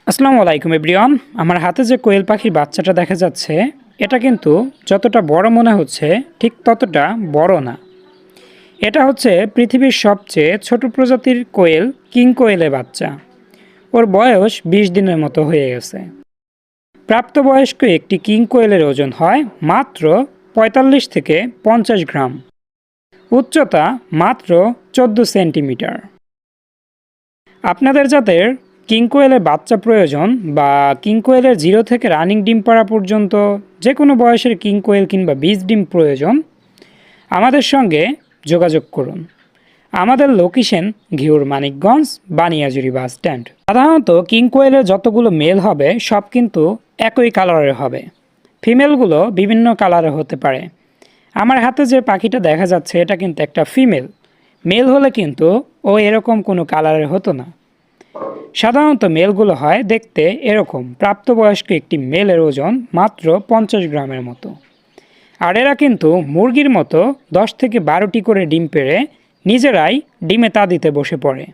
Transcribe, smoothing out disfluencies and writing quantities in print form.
আসসালামু আলাইকুম এভরিওয়ান। আমার হাতে যে কোয়েল পাখির বাচ্চাটা দেখা যাচ্ছে, এটা কিন্তু যতটা বড় মনে হচ্ছে ঠিক ততটা বড় না। এটা হচ্ছে পৃথিবীর সবচেয়ে ছোট প্রজাতির কোয়েল, কিং কোয়েলের বাচ্চা। ওর বয়স 20 দিনের মতো হয়ে গেছে। প্রাপ্তবয়স্ক একটি কিং কোয়েলের ওজন হয় মাত্র 45 থেকে 50 গ্রাম, উচ্চতা মাত্র 14 সেন্টিমিটার। আপনাদের যাদের কিং কোয়েলের বাচ্চা প্রয়োজন বা কিং কোয়েলের 0 থেকে রানিং ডিম পাড়া পর্যন্ত যে কোনো বয়সের কিং কোয়েল কিংবা বীজ ডিম প্রয়োজন, আমাদের সঙ্গে যোগাযোগ করুন। আমাদের location Ghior Manikganj Baniajuri bus stand. সাধারণত কিং কোয়েলের যতগুলো মেল হবে সব কিন্তু একই কালারের হবে, ফিমেলগুলো বিভিন্ন কালারের হতে পারে। আমার হাতে যে পাখিটা দেখা যাচ্ছে এটা কিন্তু একটা ফিমেল। মেল হলে কিন্তু ও এরকম কোনো কালারের হতো না। সাধারণত মেলগুলো হয় দেখতে এরকম। প্রাপ্তবয়স্ক একটি মেলের ওজন মাত্র 50 গ্রামের মতো। আর এরা কিন্তু মুরগির মতো 10 থেকে 12টি করে ডিম পেড়ে নিজেরাই ডিমে তা দিতে বসে পড়ে।